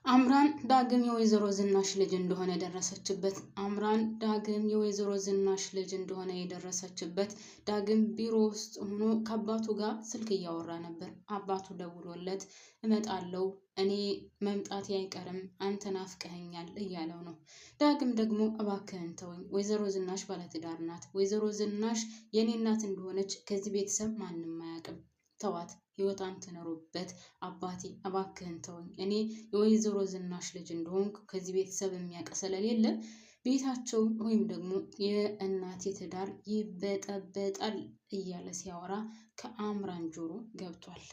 አምራን ዳግም የወይዘሮ ዝናሽ ልጅ እንደሆነ ደረሰችበት። አምራን ዳግም የወይዘሮ ዝናሽ ልጅ እንደሆነ የደረሰችበት ዳግም ቢሮ ውስጥ ሆኖ ከአባቱ ጋር ስልክ እያወራ ነበር። አባቱ ደውሎለት እመጣለሁ፣ እኔ መምጣቴ አይቀርም፣ አንተ ናፍቀኸኛል እያለው ነው። ዳግም ደግሞ እባክህን ተወኝ፣ ወይዘሮ ዝናሽ ባለትዳር ናት። ወይዘሮ ዝናሽ የኔ እናት እንደሆነች ከዚህ ቤተሰብ ማንም አያውቅም። ተዋት፣ ህይወቷን ትኖሩበት። አባቴ እባክህን ተወኝ፣ እኔ የወይዘሮ ዝናሽ ልጅ እንደሆንኩ ከዚህ ቤተሰብ የሚያውቅ ስለሌለ ቤታቸው ወይም ደግሞ የእናቴ ትዳር ይበጠበጣል እያለ ሲያወራ ከአምራን ጆሮ ገብቷል።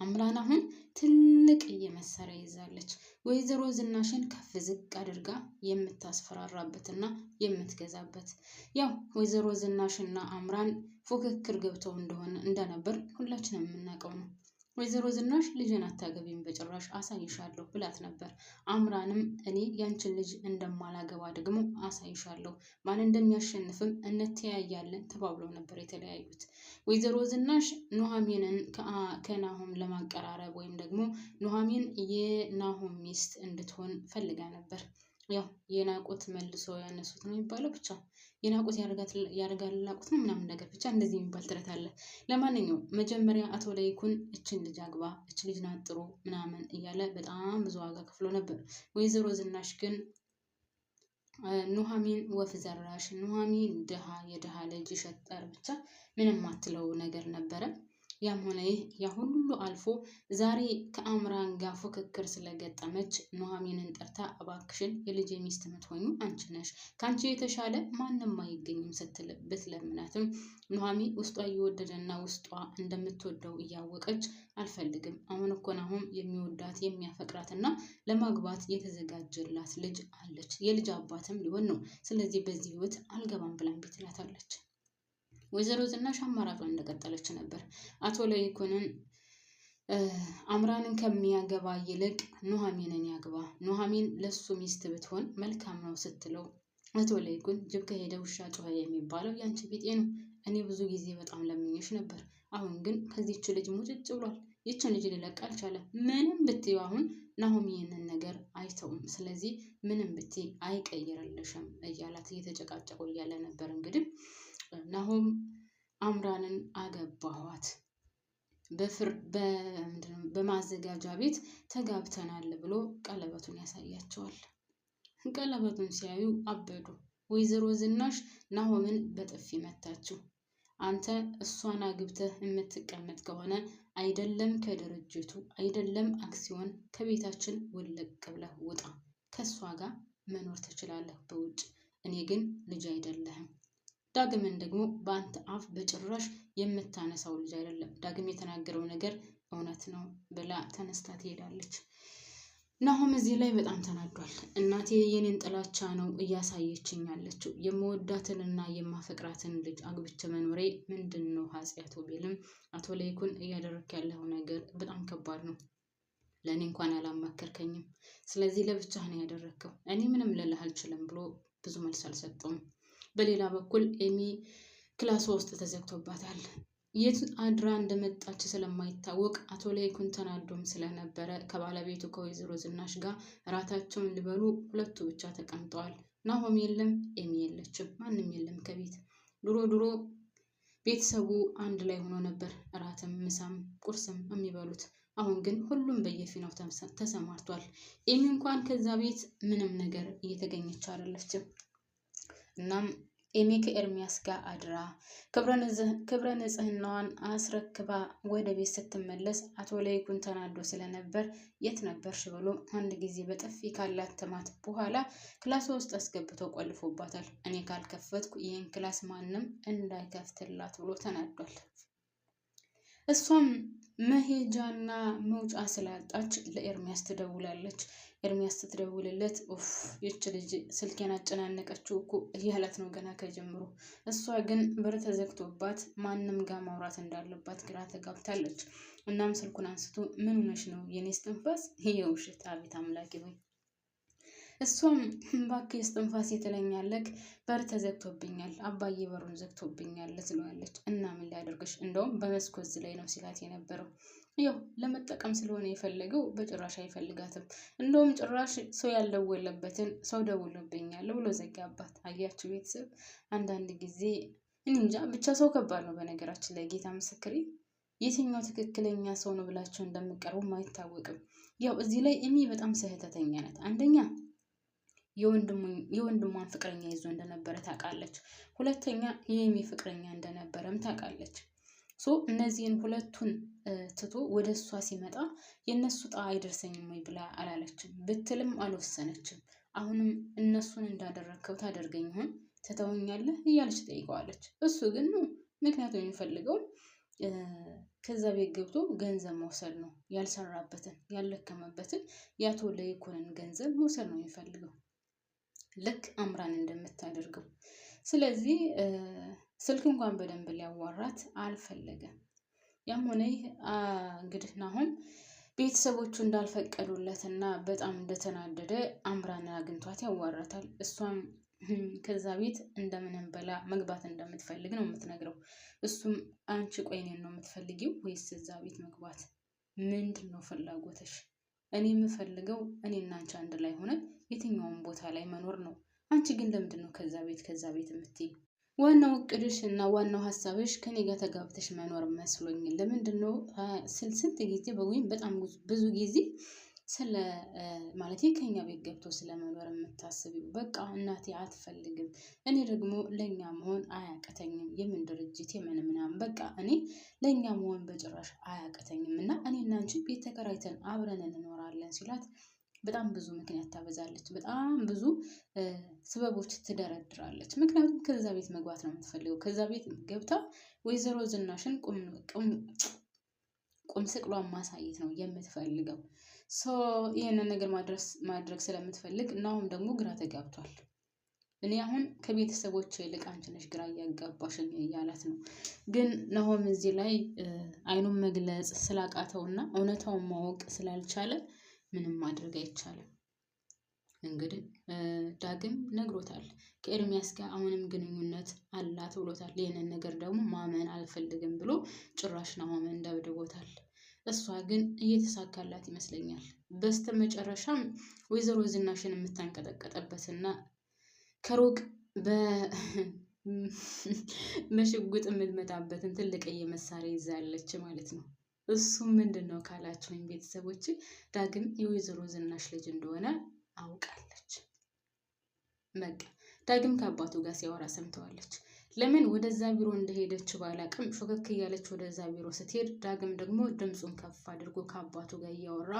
አምራን አሁን ትልቅ መሳሪያ ይዛለች። ወይዘሮ ዝናሽን ከፍ ዝቅ አድርጋ የምታስፈራራበትና የምትገዛበት። ያው ወይዘሮ ዝናሽና አምራን ፉክክር ገብተው እንደነበር ሁላችንም የምናውቀው ነው። ወይዘሮ ዝናሽ ልጅን አታገቢም በጭራሽ አሳይሻለሁ ብላት ነበር። አምራንም እኔ ያንቺን ልጅ እንደማላገባ ደግሞ አሳይሻለሁ፣ ማን እንደሚያሸንፍም እንተያያለን ተባብለው ነበር የተለያዩት። ወይዘሮ ዝናሽ ኑሐሚንን ከናሆም ለማቀራረብ ወይም ደግሞ ኑሐሚን የናሆም ሚስት እንድትሆን ፈልጋ ነበር። ያው የናቁት መልሶ ያነሱት ነው የሚባለው። ብቻ የናቁት ያርጋል ላቁት ነው ምናምን ነገር ብቻ እንደዚህ የሚባል ተረት አለ። ለማንኛውም መጀመሪያ አቶ ለይኩን እችን ልጅ አግባ፣ እች ልጅ ናት ጥሩ ምናምን እያለ በጣም ብዙ ዋጋ ከፍሎ ነበር። ወይዘሮ ዝናሽ ግን ኑሐሚን ወፍ ዘራሽ፣ ኑሐሚን ድሃ፣ የድሃ ልጅ ይሸጠር፣ ብቻ ምንም አትለው ነገር ነበረ። ያም ሆነ ይህ ያ ሁሉ አልፎ ዛሬ ከአምራን ጋር ፉክክር ስለገጠመች ኑሐሚንን ጠርታ እባክሽን የልጄ ሚስት የምትሆኚ አንቺ ነሽ፣ ከአንቺ የተሻለ ማንም አይገኝም ስትል ብትለምናትም ኑሐሚን ውስጧ እየወደደና ውስጧ እንደምትወደው እያወቀች አልፈልግም፣ አሁን እኮ ናሆም የሚወዳት የሚያፈቅራትና ለማግባት የተዘጋጀላት ልጅ አለች፣ የልጅ አባትም ሊሆን ነው፣ ስለዚህ በዚህ ህይወት አልገባም ብላ እምቢ ትላታለች። ወይዘሮ ዝናሽ አማራጯን እንደቀጠለች ነበር። አቶ ለይኩንን አምራንን ከሚያገባ ይልቅ ኑሐሚንን ያግባ፣ ኑሐሚን ለሱ ሚስት ብትሆን መልካም ነው ስትለው አቶ ለይኩን ጅብ ከሄደ ውሻ ጮኸ የሚባለው ያንቺ ቢጤ ነው። እኔ ብዙ ጊዜ በጣም ለምኜሽ ነበር፣ አሁን ግን ከዚች ልጅ ሙጭጭ ብሏል። ይችን ልጅ ሊለቅ አልቻለም። ምንም ብትይው አሁን ናሆም ይህንን ነገር አይተውም፣ ስለዚህ ምንም ብትይ አይቀይርልሽም እያላት እየተጨቃጨቁ እያለ ነበር። እንግዲህ ናሆም አምራንን አገባኋት በማዘጋጃ ቤት ተጋብተናል ብሎ ቀለበቱን ያሳያቸዋል። ቀለበቱን ሲያዩ አበዱ። ወይዘሮ ዝናሽ ናሆምን በጥፊ መታችው። አንተ እሷን አግብተህ የምትቀመጥ ከሆነ አይደለም ከድርጅቱ አይደለም አክሲዮን ከቤታችን ውልቅ ብለህ ውጣ፣ ከእሷ ጋር መኖር ትችላለህ በውጭ፣ እኔ ግን ልጅ አይደለህም። ዳግምን ደግሞ በአንተ አፍ በጭራሽ የምታነሳው ልጅ አይደለም፣ ዳግም የተናገረው ነገር እውነት ነው ብላ ተነስታ ትሄዳለች። ናሆም እዚህ ላይ በጣም ተናዷል። እናቴ የኔን ጥላቻ ነው እያሳየችኝ ያለችው፣ የምወዳትንና የማፈቅራትን ልጅ አግብቼ መኖሬ ምንድን ነው ኃጢአቱ ቢልም አቶ ለይኩን እያደረክ ያለው ነገር በጣም ከባድ ነው፣ ለእኔ እንኳን አላማከርከኝም፣ ስለዚህ ለብቻህ ነው ያደረግከው፣ እኔ ምንም ልልህ አልችልም ብሎ ብዙ መልስ አልሰጠውም። በሌላ በኩል ኤሚ ክላስ ውስጥ ተዘግቶባታል። የት አድራ እንደመጣች ስለማይታወቅ አቶ ለይኩን ተናዶም ስለነበረ ከባለቤቱ ከወይዘሮ ዝናሽ ጋር እራታቸውን ሊበሉ ሁለቱ ብቻ ተቀምጠዋል። ናሆም የለም፣ ኤሚ የለችም፣ ማንም የለም ከቤት። ድሮ ቤተሰቡ አንድ ላይ ሆኖ ነበር እራትም ምሳም ቁርስም የሚበሉት። አሁን ግን ሁሉም በየፊናው ተሰማርቷል። ኤሚ እንኳን ከዛ ቤት ምንም ነገር እየተገኘች አይደለችም። እናም ኤሚ ከኤርሚያስ ጋር አድራ ክብረ ንጽህናዋን አስረክባ ወደ ቤት ስትመለስ አቶ ለይኩን ተናዶ ስለነበር የት ነበርሽ ብሎ አንድ ጊዜ በጥፊ ካላተማት በኋላ ክላስ ውስጥ አስገብቶ ቆልፎባታል። እኔ ካልከፈትኩ ይህን ክላስ ማንም እንዳይከፍትላት ብሎ ተናዷል። እሷም መሄጃና መውጫ ስላጣች ለኤርሚያስ ትደውላለች። ኤርሚያስ ስትደውልለት ኡፍ ይች ልጅ ስልኬን አጨናነቀችው እኮ እያላት ነው ገና ከጀምሮ። እሷ ግን በር ተዘግቶባት ማንም ጋር ማውራት እንዳለባት ግራ ተጋብታለች። እናም ስልኩን አንስቶ ምን ሆነሽ ነው የኔ እስትንፋስ? የውሸት አቤት አምላኬ ሆይ። እሷም እባክህ እስትንፋሴ ትለኛለህ፣ በር ተዘግቶብኛል፣ አባዬ በሩን ዘግቶብኛል ትለዋለች። እና ምን ሊያደርግሽ? እንደውም በመስኮት ላይ ነው ሲላት የነበረው። ያው ለመጠቀም ስለሆነ የፈለገው በጭራሽ አይፈልጋትም። እንደውም ጭራሽ ሰው ያልደወለበትን ሰው ደውሎብኛል ብሎ ዘጋባት። አያችሁ ቤተሰብ፣ አንዳንድ ጊዜ እኔ እንጃ ብቻ ሰው ከባድ ነው። በነገራችን ላይ ጌታ ምስክሬ፣ የትኛው ትክክለኛ ሰው ነው ብላችሁ እንደምቀርቡም አይታወቅም። ያው እዚህ ላይ እሚ በጣም ስህተተኛ ናት። አንደኛ የወንድሟን ፍቅረኛ ይዞ እንደነበረ ታውቃለች። ሁለተኛ የሚ ፍቅረኛ እንደነበረም ታውቃለች። እነዚህን ሁለቱን ትቶ ወደ እሷ ሲመጣ የእነሱ ጣ አይደርሰኝም ወይ ብላ አላለችም። ብትልም አልወሰነችም። አሁንም እነሱን እንዳደረግከው ታደርገኝ ይሆን ትተውኛለህ እያለች ጠይቀዋለች። እሱ ግን ነው ምክንያቱም የሚፈልገው ከዛ ቤት ገብቶ ገንዘብ መውሰድ ነው። ያልሰራበትን ያልለከመበትን የአቶ ለይኩንን ገንዘብ መውሰድ ነው የሚፈልገው፣ ልክ አምራን እንደምታደርገው። ስለዚህ ስልክ እንኳን በደንብ ሊያዋራት አልፈለገም። ያም ሆነ እንግዲህ ናሆም ቤተሰቦቹ እንዳልፈቀዱለትና በጣም እንደተናደደ አምራን አግኝቷት ያዋራታል። እሷም ከዛ ቤት እንደምንም በላ መግባት እንደምትፈልግ ነው የምትነግረው። እሱም አንቺ ቆይ እኔን ነው የምትፈልጊው ወይስ እዛ ቤት መግባት? ምንድን ነው ፍላጎትሽ? እኔ የምፈልገው እኔና አንቺ አንድ ላይ ሆነን የትኛውን ቦታ ላይ መኖር ነው። አንቺ ግን ለምንድን ነው ከዛ ቤት የምትይ? ዋናው እቅድሽ እና ዋናው ሀሳብሽ ከኔ ጋር ተጋብተሽ መኖር መስሎኝ። ለምንድን ነው ስንት ጊዜ ወይም በጣም ብዙ ጊዜ ስለ ማለት ከኛ ቤት ገብቶ ስለመኖር የምታስቢው? በቃ እናቴ አትፈልግም፣ እኔ ደግሞ ለኛ መሆን አያቅተኝም። የምን ድርጅት የምን ምናምን በቃ እኔ ለኛ መሆን በጭራሽ አያቅተኝም እና እኔና አንቺ ቤት ተከራይተን አብረን እንኖራለን ሲላት በጣም ብዙ ምክንያት ታበዛለች። በጣም ብዙ ስበቦች ትደረድራለች። ምክንያቱም ከዛ ቤት መግባት ነው የምትፈልገው። ከዛ ቤት ገብታ ወይዘሮ ዝናሽን ቁም ስቅሏን ማሳየት ነው የምትፈልገው። ይህንን ነገር ማድረግ ስለምትፈልግ ናሆም ደግሞ ግራ ተጋብቷል። እኔ አሁን ከቤተሰቦች ይልቅ አንቺ ነሽ ግራ እያጋባሽኝ እያላት ነው። ግን ናሆም እዚህ ላይ አይኑን መግለጽ ስላቃተውና እውነታውን ማወቅ ስላልቻለ ምንም ማድረግ አይቻልም። እንግዲህ ዳግም ነግሮታል፣ ከኤርሚያስ ጋር አሁንም ግንኙነት አላት ብሎታል። ይህንን ነገር ደግሞ ማመን አልፈልግም ብሎ ጭራሽ ናሆምን ደብድቦታል። እሷ ግን እየተሳካላት ይመስለኛል። በስተመጨረሻም ወይዘሮ ዝናሽን የምታንቀጠቀጠበትና ከሩቅ በሽጉጥ የምትመታበትን ትልቅዬ መሳሪያ ይዛለች ማለት ነው። እሱም ምንድን ነው ካላችሁኝ ቤተሰቦች፣ ዳግም የወይዘሮ ዝናሽ ልጅ እንደሆነ አውቃለች። በቃ ዳግም ከአባቱ ጋር ሲያወራ ሰምተዋለች። ለምን ወደዛ ቢሮ እንደሄደች ባላቅም ሾከክ እያለች ወደዛ ቢሮ ስትሄድ ዳግም ደግሞ ድምፁን ከፍ አድርጎ ከአባቱ ጋር እያወራ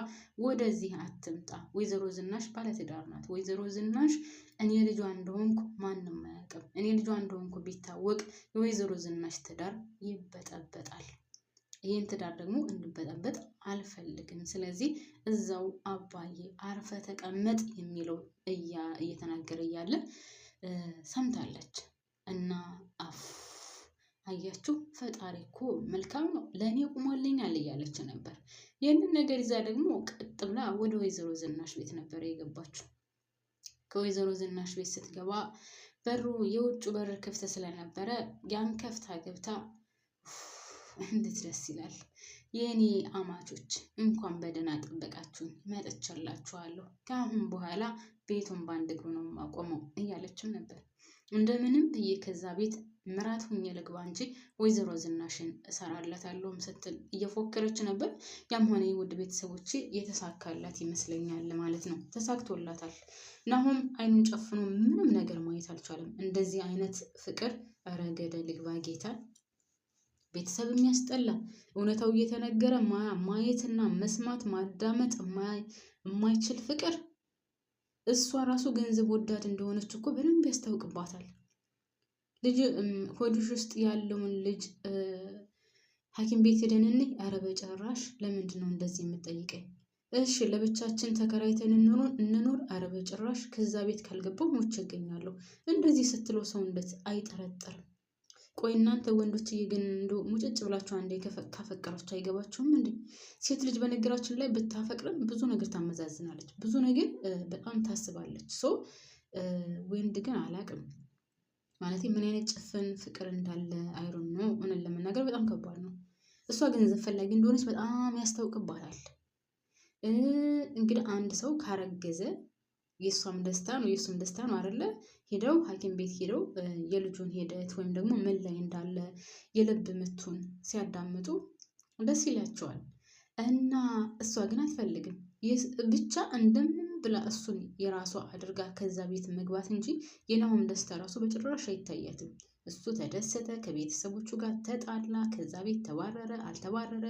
ወደዚህ አትምጣ፣ ወይዘሮ ዝናሽ ባለትዳር ናት። ወይዘሮ ዝናሽ እኔ ልጇ እንደሆንኩ ማንም አያውቅም። እኔ ልጇ እንደሆንኩ ቢታወቅ የወይዘሮ ዝናሽ ትዳር ይበጠበጣል። ይህን ትዳር ደግሞ እንድበጠበጥ አልፈልግም። ስለዚህ እዛው አባዬ አርፈ ተቀመጥ የሚለው እየተናገረ እያለ ሰምታለች። እና አያችሁ ፈጣሪ እኮ መልካም ነው፣ ለእኔ ቁሞልኛል እያለች ነበር። ይህንን ነገር ይዛ ደግሞ ቀጥ ብላ ወደ ወይዘሮ ዝናሽ ቤት ነበር የገባችው። ከወይዘሮ ዝናሽ ቤት ስትገባ በሩ የውጭ በር ክፍት ስለነበረ ያን ከፍታ ገብታ እንዴት ደስ ይላል! የኔ አማቾች እንኳን በደህና ጠበቃችሁኝ፣ መጥቻላችኋለሁ። ከአሁን በኋላ ቤቱን በአንድ እግሩ ነው የማቆመው እያለችም ነበር። እንደምንም ብዬ ከዛ ቤት ምራት ሁኜ ልግባ እንጂ ወይዘሮ ዝናሽን እሰራላታለሁም ስትል እየፎከረች ነበር። ያም ሆነ ውድ ቤተሰቦቼ የተሳካላት ይመስለኛል ማለት ነው። ተሳክቶላታል። ናሆም አይኑን ጨፍኖ ምንም ነገር ማየት አልቻለም። እንደዚህ አይነት ፍቅር ኧረ ገደል ልግባ ጌታ። ቤተሰብ የሚያስጠላ እውነታው እየተነገረ ማየትና መስማት ማዳመጥ የማይችል ፍቅር። እሷ ራሱ ገንዘብ ወዳድ እንደሆነች እኮ በደንብ ያስታውቅባታል። ልጅ ሆድሽ ውስጥ ያለውን ልጅ ሐኪም ቤት ሄደን እንይ? ኧረ በጭራሽ። ለምንድን ነው እንደዚህ የምትጠይቀኝ? እሺ ለብቻችን ተከራይተን እንኖር? ኧረ በጭራሽ። ከዛ ቤት ካልገባው ሞቼ እገኛለሁ። እንደዚህ ስትለው ሰው እንዴት አይጠረጠርም? ቆይ እናንተ ወንዶችዬ ግን እንደው ሙጭጭ ብላችሁ አንዴ ካፈቀራችሁ አይገባችሁም እንዴ? ሴት ልጅ በነገራችን ላይ ብታፈቅርም ብዙ ነገር ታመዛዝናለች፣ ብዙ ነገር በጣም ታስባለች። ወንድ ግን አላቅም ማለት ምን አይነት ጭፍን ፍቅር እንዳለ አይሮን ነው። እውነት ለመናገር በጣም ከባድ ነው። እሷ ገንዘብ ፈላጊ እንደሆነች በጣም ያስታውቅባታል። እንግዲህ አንድ ሰው ካረገዘ የእሷም ደስታ ነው የእሱም ደስታ ነው አይደለ? ሄደው ሐኪም ቤት ሄደው የልጁን ሂደት ወይም ደግሞ ምን ላይ እንዳለ የልብ ምቱን ሲያዳምጡ ደስ ይላቸዋል። እና እሷ ግን አትፈልግም። ብቻ እንደምንም ብላ እሱን የራሷ አድርጋ ከዛ ቤት መግባት እንጂ የናሆም ደስታ ራሱ በጭራሽ አይታያትም። እሱ ተደሰተ፣ ከቤተሰቦቹ ጋር ተጣላ፣ ከዛ ቤት ተባረረ አልተባረረ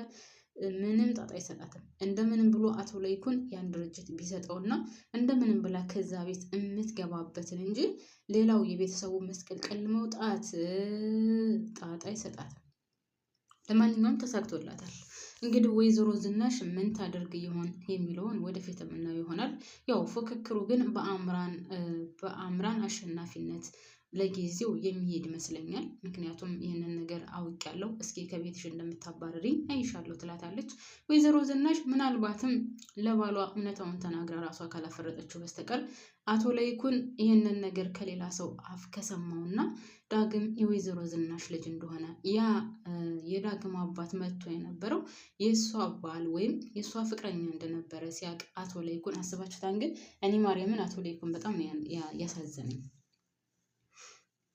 ምንም ጣጣ አይሰጣትም። እንደምንም ብሎ አቶ ለይኩን ያን ድርጅት ቢሰጠውና እንደምንም ብላ ከዛ ቤት የምትገባበትን እንጂ ሌላው የቤተሰቡ መስቀልቀል መውጣት ጣጣ አይሰጣትም። ለማንኛውም ተሳክቶላታል። እንግዲህ ወይዘሮ ዝናሽ ምን ታደርግ ይሆን የሚለውን ወደፊት የምናየው ይሆናል። ያው ፉክክሩ ግን በአምራን አሸናፊነት ለጊዜው የሚሄድ ይመስለኛል። ምክንያቱም ይህንን ነገር አውቄያለሁ፣ እስኪ ከቤትሽ እንደምታባረሪኝ አይሻለሁ ትላታለች። ወይዘሮ ዝናሽ ምናልባትም ለባሏ እውነታውን ተናግራ ራሷ ካላፈረጠችው በስተቀር አቶ ለይኩን ይህንን ነገር ከሌላ ሰው አፍ ከሰማውና ዳግም የወይዘሮ ዝናሽ ልጅ እንደሆነ ያ የዳግም አባት መጥቶ የነበረው የእሷ ባል ወይም የእሷ ፍቅረኛ እንደነበረ ሲያቅ አቶ ለይኩን አስባችሁታን? ግን እኔ ማርያምን አቶ ለይኩን በጣም ያሳዘነኝ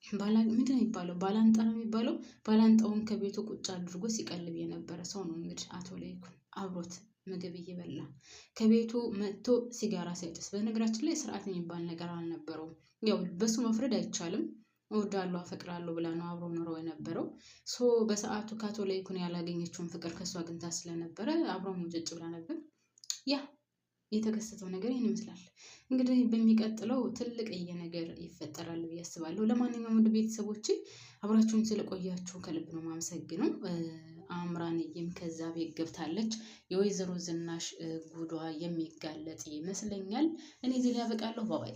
ምንድን ነው የሚባለው? ባላንጣ ነው የሚባለው። ባላንጣውን ከቤቱ ቁጭ አድርጎ ሲቀልብ የነበረ ሰው ነው እንግዲህ አቶ ለይኩን አብሮት ምግብ እየበላ ከቤቱ መጥቶ ሲጋራ ሲያጨስ። በነገራችን ላይ ስርዓት የሚባል ነገር አልነበረውም። ያው በሱ መፍረድ አይቻልም። እወዳለሁ አፈቅራለሁ ብላ ነው አብሮ ኖረው የነበረው። በሰዓቱ ከአቶ ለይኩን ያላገኘችውን ፍቅር ከእሱ አግኝታ ስለነበረ አብረው ሙጭጭ ብላ ነበር። ያ የተከሰተው ነገር ይህን ይመስላል። እንግዲህ በሚቀጥለው ትልቅዬ ነገር ይፈጠራል ብዬ አስባለሁ። ለማንኛውም ውድ ቤተሰቦቼ አብራችሁን ስለቆያችሁ ከልብ ነው የማመሰግነው። አምራንዬም ከዛ ቤት ገብታለች። የወይዘሮ ዝናሽ ጉዷ የሚጋለጥ ይመስለኛል። እኔ እዚህ ላይ ያበቃለሁ። ባባይ